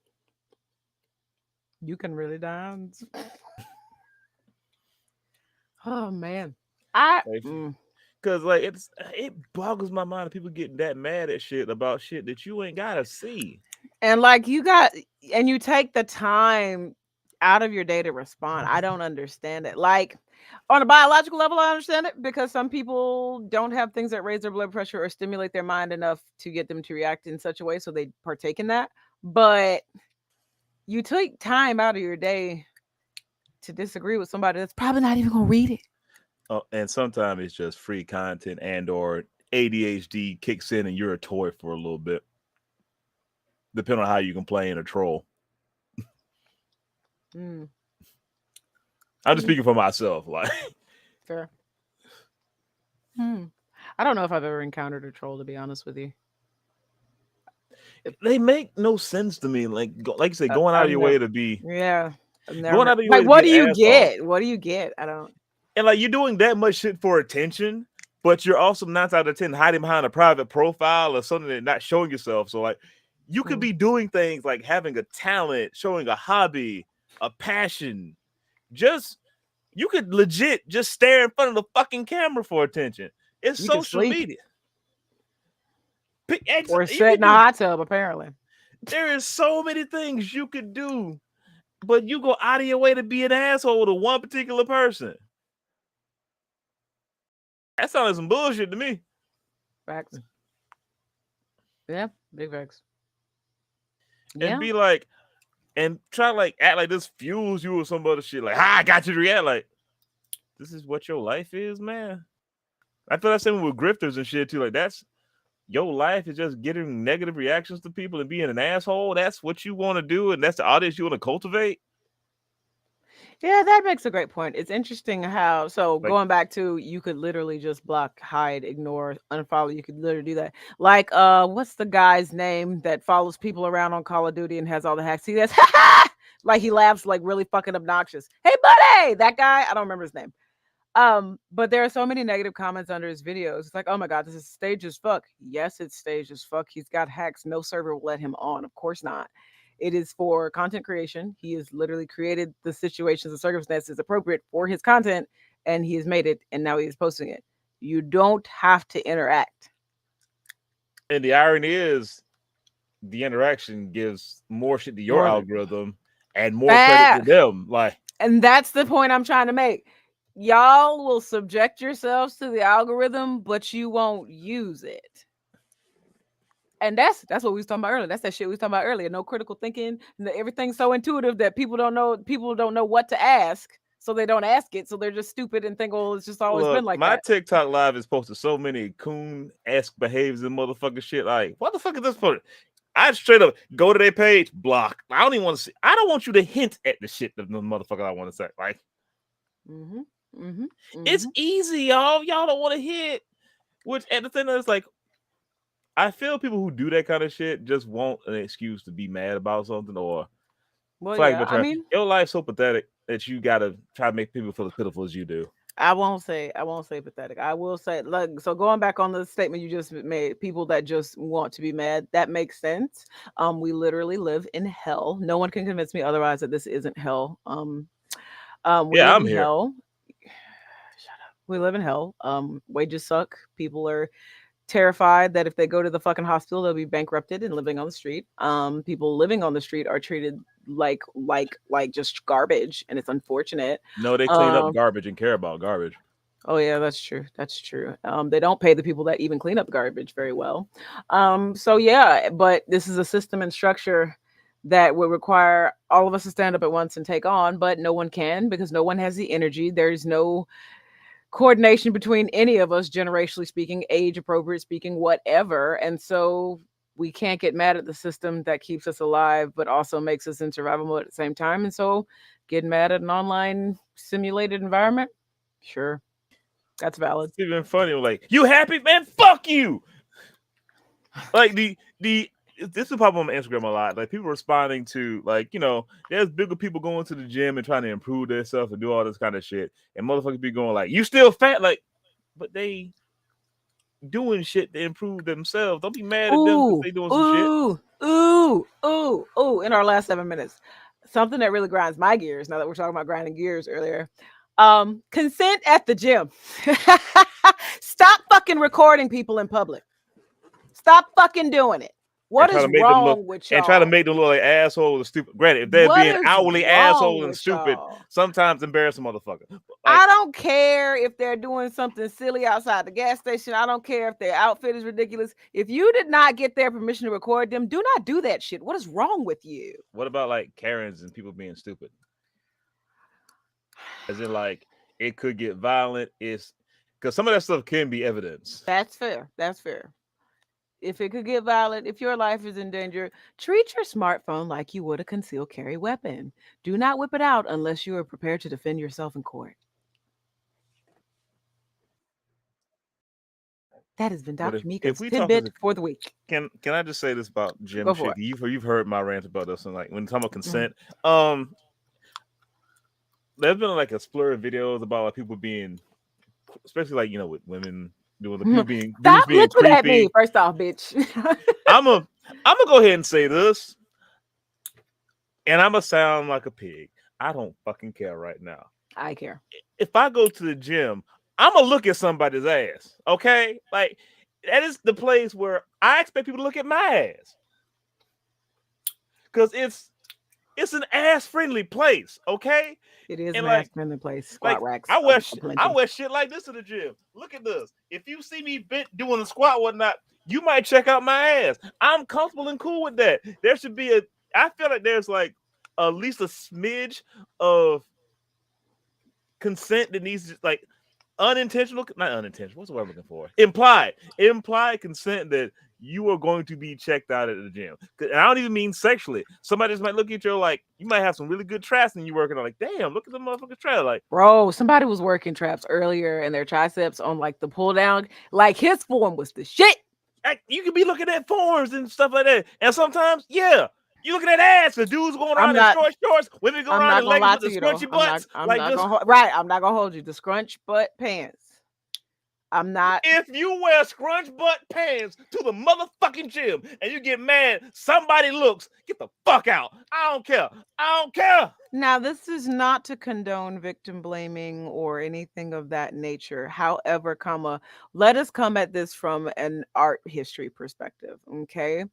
You can really dance. Oh man. I Like, mm. cause like it boggles my mind that people getting that mad at shit about shit that you ain't gotta see. And like you got and you take the time out of your day to respond. I don't understand it. Like on a biological level, I understand it because some people don't have things that raise their blood pressure or stimulate their mind enough to get them to react in such a way so they partake in that. But you take time out of your day to disagree with somebody that's probably not even gonna read it. And sometimes it's just free content and or ADHD kicks in and you're a toy for a little bit, depending on how you can play in a troll. Mm, I'm just mm, speaking for myself. Like fair. Hmm. I don't know if I've ever encountered a troll, to be honest with you. they make no sense to me. Like you say, going out I've of your never, way to be yeah, I've going never. out of your way Like, to be what an do you asshole. get? What do you get? I don't. And like you're doing that much shit for attention, but you're also 9 out of 10 hiding behind a private profile or something and not showing yourself. So like you could Hmm. be doing things like having a talent, showing a hobby, a passion. Just you could legit just stare in front of the fucking camera for attention. It's You can social sleep media. or You sit could in a do. hot tub, apparently. There is so many things you could do, but you go out of your way to be an asshole to one particular person. That sounds like some bullshit to me. Facts. Yeah, big facts. And Yeah. be like, and try to like act like this fuels you or some other shit. Like, I got you to react. Like, this is what your life is, man. I feel that same with grifters and shit too. Like, that's your life is just getting negative reactions to people and being an asshole. That's what you want to do, and that's the audience you want to cultivate. Yeah, that makes a great point. It's interesting how, so Like, going back to you could literally just block, hide, ignore, unfollow. You could literally do that. Like, what's the guy's name that follows people around on Call of Duty and has all the hacks? He does, like he laughs like really fucking obnoxious. Hey, buddy, that guy. I don't remember his name. But there are so many negative comments under his videos. It's like, oh my god, this is staged as fuck. Yes, it's staged as fuck. He's got hacks. No server will let him on. Of course not. It is for content creation. He has literally created the situations and circumstances appropriate for his content, and he has made it, and now he is posting it. You don't have to interact. and the irony is, the interaction gives more shit to your More algorithm and more credit to fact. them. Like, And that's the point I'm trying to make. Y'all will subject yourselves to the algorithm, but you won't use it. And that's what we was talking about earlier. That's that shit we was talking about earlier. No critical thinking. Everything's so intuitive that people don't know. People don't know what to ask, so they don't ask it. So they're just stupid and think, "Oh, it's just always look, been like my that." TikTok live is posted so many coon-esque behaviors and motherfucking shit. Like, what the fuck is this for? I straight up go to their page, block. I don't even want to see. I don't want you to hint at the shit that the motherfucker I want to say. Like, Mhm. Mhm. it's Mhm. easy, y'all. Y'all don't want to hit. Which at the thing is like, I feel people who do that kind of shit just want an excuse to be mad about something or Well, flag yeah. but I try. mean, Your life's so pathetic that you gotta try to make people feel as pitiful as you do. I won't say pathetic. I will say, like, so going back on the statement you just made, people that just want to be mad, that makes sense. We literally live in hell. No one can convince me otherwise that this isn't hell. We Yeah, live I'm in here. hell. Shut up. We live in hell. Wages suck. People are terrified that if they go to the fucking hospital, they'll be bankrupted and living on the street. People living on the street are treated like just garbage, and it's unfortunate. No, they clean up Um, garbage and care about garbage. Oh yeah, that's true. That's true. They don't pay the people that even clean up garbage very well. So yeah, but this is a system and structure that would require all of us to stand up at once and take on, but no one can because no one has the energy. There's no coordination between any of us, generationally speaking, age appropriate speaking, whatever. And so we can't get mad at the system that keeps us alive, but also makes us in survival mode at the same time. And so getting mad at an online simulated environment, sure, that's valid. It's even funny. Like, you happy, man? Fuck you. Like the this is a problem on Instagram a lot. Like people responding to like there's bigger people going to the gym and trying to improve themselves and do all this kind of shit, and motherfuckers be going like, "You still fat?" Like, but they doing shit to improve themselves. Don't be mad at them because Ooh, they doing some shit. ooh, ooh, ooh, ooh. In our last 7 minutes, something that really grinds my gears. Now that we're talking about grinding gears earlier, consent at the gym. Stop fucking recording people in public. Stop fucking doing it. And What try is to make them look wrong with and try to y'all? make them look like assholes and stupid. Granted, if they're What being is outwardly wrong assholes and with stupid, y'all? sometimes embarrass a motherfucker. Like I don't care if they're doing something silly outside the gas station. I don't care if their outfit is ridiculous. If you did not get their permission to record them, do not do that shit. What is wrong with you? what about like Karens and people being stupid? As in like it could get violent. It's because some of that stuff can be evidence. That's fair. That's fair. If it could get violent, if your life is in danger, treat your smartphone like you would a concealed carry weapon. Do not whip it out unless you are prepared to defend yourself in court. That has been But Dr. if Mika's we talk as tidbit a for the week. can I just say this about gym Go for shit? it. You've heard my rant about this and like when talking about Mhm. consent. There's been like a splur of videos about like people being, especially like with women doing the people being dudes Stop being looking at me, creepy. first off, bitch. I'm gonna go ahead and say this, and I'm gonna sound like a pig. I don't fucking care right now. I care. If I go to the gym, I'm gonna look at somebody's ass. Okay, like that is the place where I expect people to look at my ass because it's an ass friendly place. Okay, It is and an ass friendly place. Squat like racks I aplenty. wear shit like this to the gym. Look at this. If you see me bent doing a squat, whatnot, you might check out my ass. I'm comfortable and cool with that. There should be I feel like there's like at least a smidge of consent that needs to like unintentional, not unintentional. What's the word I'm looking for? Implied consent that you are going to be checked out at the gym. And I don't even mean sexually. Somebody just might look at you like you might have some really good traps and you working on. Like, damn, look at the motherfucking trap. Like, Bro, somebody was working traps earlier and their triceps on like the pull down. Like his form was the shit. you could be looking at forms and stuff like that. And sometimes, yeah, you looking at ass. The dudes going I'm around in not short shorts, women go I'm around not in gonna leggings lie with to the you though. scrunchy butts. I'm Like not just gonna right. I'm not gonna hold you. The scrunch butt pants. I'm not. if you wear scrunch butt pants to the motherfucking gym and you get mad, somebody looks, get the fuck out. I don't care. I don't care. Now, this is not to condone victim blaming or anything of that nature. However, let us come at this from an art history perspective. Okay.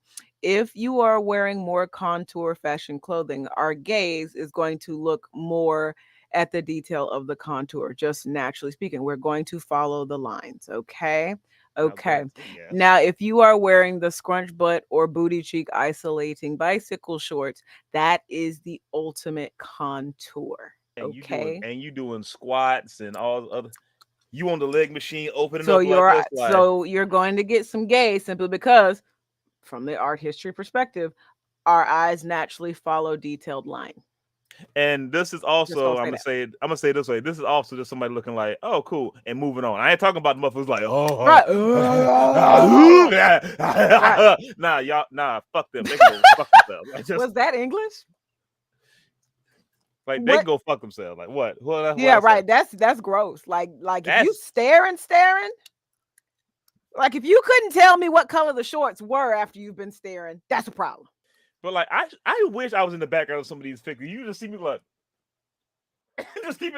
If you are wearing more contour fashion clothing, our gaze is going to look more at the detail of the contour, just naturally speaking. We're going to follow the lines. Okay. I was Okay. glad to say yes. Now, if you are wearing the scrunch butt or booty cheek isolating bicycle shorts, that is the ultimate contour. Okay. And you doing squats and all the other you on the leg machine opening So up like you're this, like so you're going to get some gaze simply because from the art history perspective, our eyes naturally follow detailed line. and this is Just also gonna say that. I'm gonna say it this way. This is also just somebody looking like, oh cool, and moving on. I ain't talking about the motherfuckers like, oh, Right. Right. nah, y'all, nah, fuck them. They can go fuck themselves. Like, just Was that English? like they can What? go fuck themselves. Like what Yeah, I say? right. That's gross. Like if you That's staring, like if you couldn't tell me what color the shorts were after you've been staring, that's a problem. but like I wish I was in the background of some of these pictures. You just see me like just keep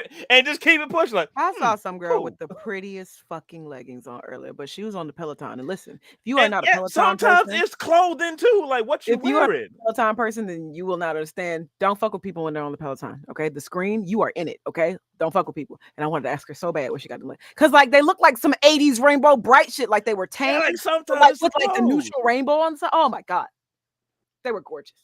it pushing. Like, I saw some girl with cool. the prettiest fucking leggings on earlier, but she was on the Peloton. And listen, if you are And not a yeah, Peloton sometimes person, it's clothing too. Like what you if you are wearing. a Peloton person, then you will not understand. Don't fuck with people when they're on the Peloton. Okay, the screen, you are in it. Okay, don't fuck with people. And I wanted to ask her so bad what she got to look, because like they look like some '80s rainbow bright shit, like they were Yeah, tan, like but sometimes like it's the with like the clothes. neutral rainbow on the side. Oh my god, they were gorgeous.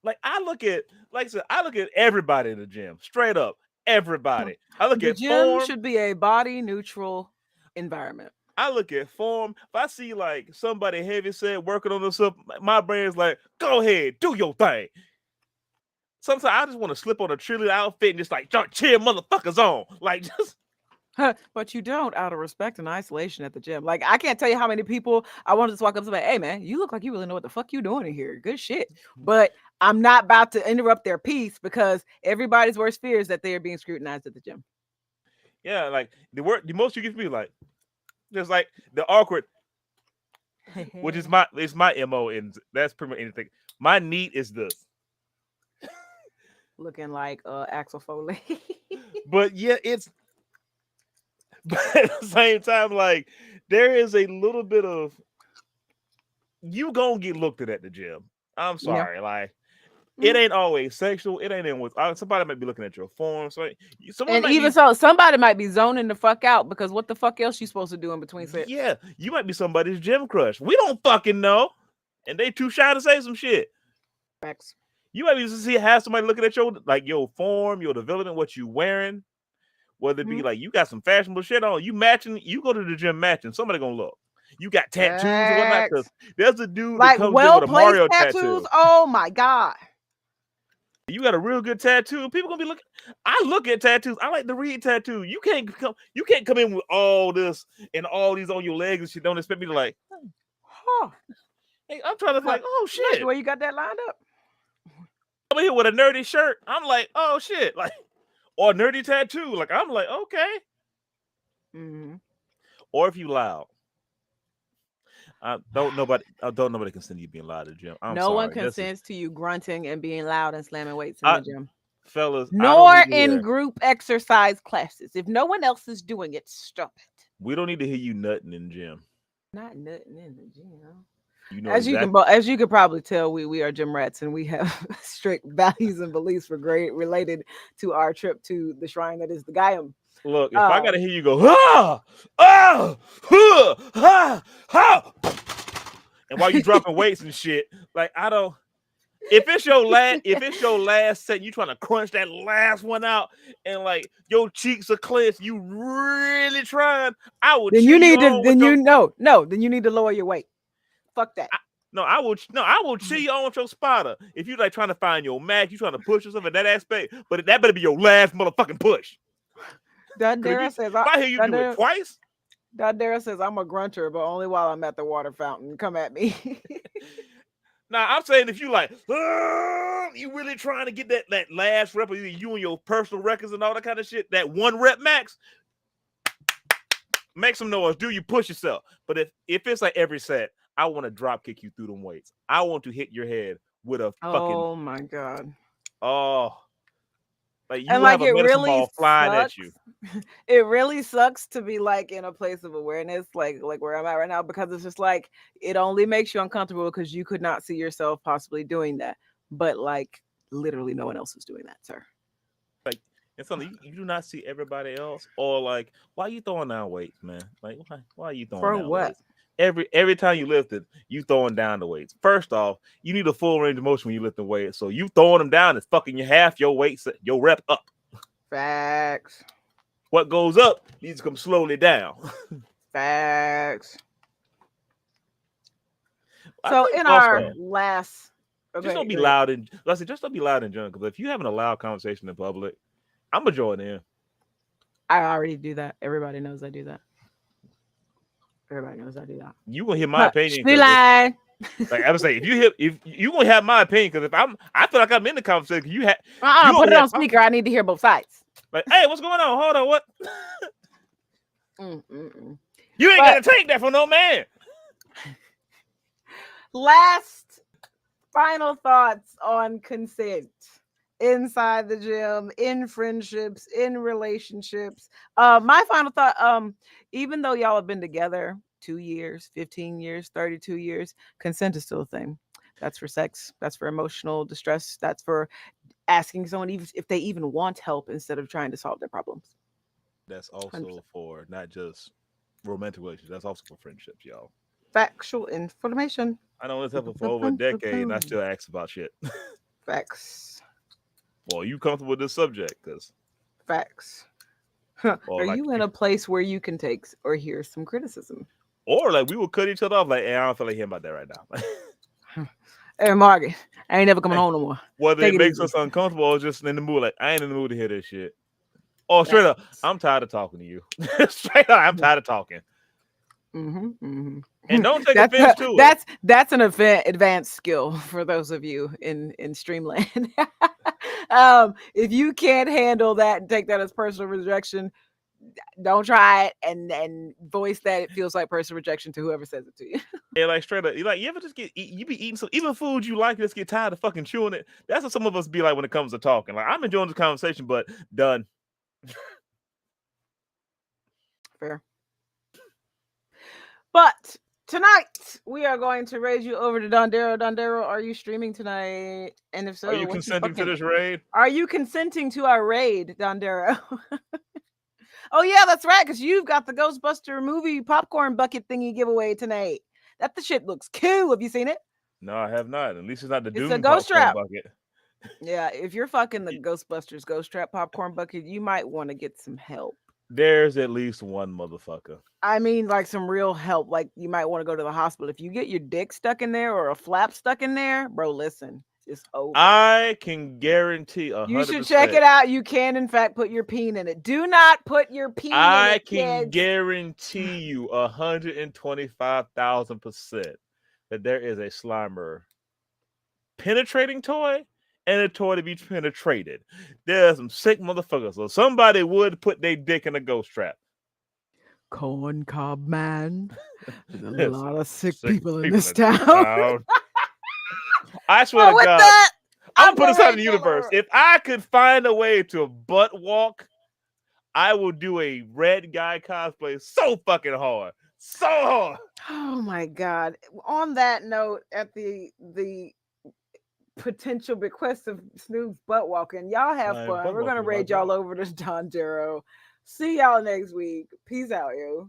Like I look at, like I said, I look at everybody in the gym, straight up, everybody. I look The at gym form. should be a body neutral environment. I look at form. If I see like somebody heavy set working on this stuff, my brain's like, go ahead, do your thing. Sometimes I just want to slip on a trillion outfit and just like cheer motherfuckers on. Like just But you don't, out of respect and isolation at the gym. Like I can't tell you how many people I wanted to walk up to, like, hey man, you look like you really know what the fuck you doing in here. Good shit. But I'm not about to interrupt their peace because everybody's worst fear is that they are being scrutinized at the gym. yeah, like the most you give me like just like the awkward, which is my MO, and that's pretty much anything. My need is this. Looking like Axel Foley. But yeah, it's but at the same time, like there is a little bit of you gonna get looked at the gym. I'm Yeah. sorry, like it Mhm. ain't always sexual. It ain't always somebody might be looking at your form. So someone And might even be so, somebody might be zoning the fuck out because what the fuck else you supposed to do in between sets? yeah, you might be somebody's gym crush. We don't fucking know, and they too shy to say some shit. Facts. You might be to see have somebody looking at your form, your development, what you wearing. Whether it be Mhm. like you got some fashionable shit on, you matching, you go to the gym matching, somebody gonna look. You got tattoos or whatnot, because Facts. there's a dude that Like comes in well with a placed Mario tattoos. tattoo. Oh my god. You got a real good tattoo. People gonna be looking. I look at tattoos. I like to read tattoo. You can't come in with all this and all these on your legs and shit. Don't expect me to like. Huh. Hey, I'm trying to Huh. like, oh Like the shit. way you got that lined up. I'm here with a nerdy shirt. I'm like, oh shit, like, or a nerdy tattoo. Like, I'm like, okay. Mhm. Or if you loud, I don't nobody can send you being loud at the gym. I'm No one sorry. This is consents to you grunting and being loud and slamming weights in I the gym. fellas. I don't Nor need to in hear. group exercise classes. If no one else is doing it, stop it. We don't need to hear you nutting in the gym. Not nothing in the gym. You know As you can exactly. as you could probably tell, we are gym rats and we have strict values and beliefs for great related to our trip to the shrine that is the Gaiam. Look, if I Um, gotta hear you go, ha, and while you dropping weights and shit, like I don't. If it's your last set, you trying to crunch that last one out, and like your cheeks are clenched, you really trying. I will then cheer you you need to on with then your. you no no then you need to lower your weight. Fuck that. I, no, I will cheer you on with your spotter. If you like trying to find your match, you trying to push yourself in that aspect, but that better be your last motherfucking push. Because Dundera says if I hear you do it twice, Dundera says I'm a grunter, but only while I'm at the water fountain. Come at me. now I'm saying if you like, you really trying to get that last rep of you and your personal records and all that kind of shit, that one rep max, make some noise. Do you push yourself? But if it's like every set, I want to drop kick you through them weights. I want to hit your head with a fucking Oh my god. oh, like you And will have like a medicine ball flying at you. it really sucks to be like in a place of awareness, like where I'm at right now, because it's just like it only makes you uncomfortable because you could not see yourself possibly doing that. But like literally no one else is doing that, sir. Like it's something you do not see everybody else, or like why you throwing down weights, man? Like why are you throwing For down what? weights? Every time you lift it, you throwing down the weights. First off, you need a full range of motion when you lift the weights. So you throwing them down is fucking your half your weight, your rep up. Facts. What goes up needs to come slowly down. Facts. I So think in our also last just okay, don't be go ahead. loud and let's say just don't be loud in general. Because if you having a loud conversation in public, I'm gonna join in. I already do that. Everybody knows I do that. Everybody knows I do that. You gonna hear my Huh, opinion she because if lied. like I would say if you gonna have my opinion because if I feel like I'm in the conversation, you Put over it here on speaker. I need to hear both sides. like, hey, what's going on? Hold on, what? Mm, mm, mm. You ain't But gotta take that from no man. last final thoughts on consent inside the gym, in friendships, in relationships. My final thought, even though y'all have been together 2 years, 15 years, 32 years, consent is still a thing. That's for sex. That's for emotional distress. That's for asking someone even if they even want help instead of trying to solve their problems. That's 100%. also for not just romantic relationships. That's also for friendships, y'all. Factual information. I know this happened for over a decade, and I still ask about shit. Facts. Well, you comfortable with this subject? Cause, Facts. or Are like, you in a place where you can take or hear some criticism? or like we will cut each other off. Like, hey, I don't feel like hearing about that right now. Hey, Margaret, I ain't never coming Hey, home no more. whether Take it it makes easy. us uncomfortable or just in the mood, like I ain't in the mood to hear this shit. Oh, straight up, Facts. I'm tired of talking to you. Straight up, I'm tired of talking. And don't take That's offense to it. that's an advanced skill for those of you in Streamland. If you can't handle that and take that as personal rejection, don't try it and voice that it feels like personal rejection to whoever says it to you. And like straight up, you like you ever just you be eating some even food you like, you just get tired of fucking chewing it. That's what some of us be like when it comes to talking. Like I'm enjoying this conversation, but done. Fair. But tonight we are going to raise you over to Dondero. Dondero, are you streaming tonight? And if Are so, you what you consenting to fucking this raid? are you consenting to our raid, Dondero? Oh yeah, that's right, because you've got the Ghostbuster movie popcorn bucket thingy giveaway tonight. That the shit looks cool. Have you seen it? No, I have not. At least it's not the It's a Doom ghost popcorn trap. bucket. Yeah, if you're fucking the Ghostbusters ghost trap popcorn bucket, you might want to get some help. There's at least one motherfucker. I mean, like some real help. Like you might want to go to the hospital. If you get your dick stuck in there or a flap stuck in there, bro, listen, it's over. I can guarantee a You hundred should check it percent. out. You can, in fact, put your peen in it. Do not put your peen in I it, can kids. guarantee you 125,000% that there is a Slimer penetrating toy and a toy to be penetrated. There's some sick motherfuckers. So somebody would put their dick in a ghost trap. Corn cob man. There's a There's lot some of sick sick people in people this in this town. town. I swear Well, to with God, that, I'm I'm gonna put gonna this out in raise the y'all universe. over. If I could find a way to butt walk, I will do a red guy cosplay so fucking hard. So hard. Oh my god. On that note, at the potential bequest of Snoop's butt walking, y'all have My fun. butt We're gonna walking is my raid y'all job. over to Don Jero. See y'all next week. Peace out, yo.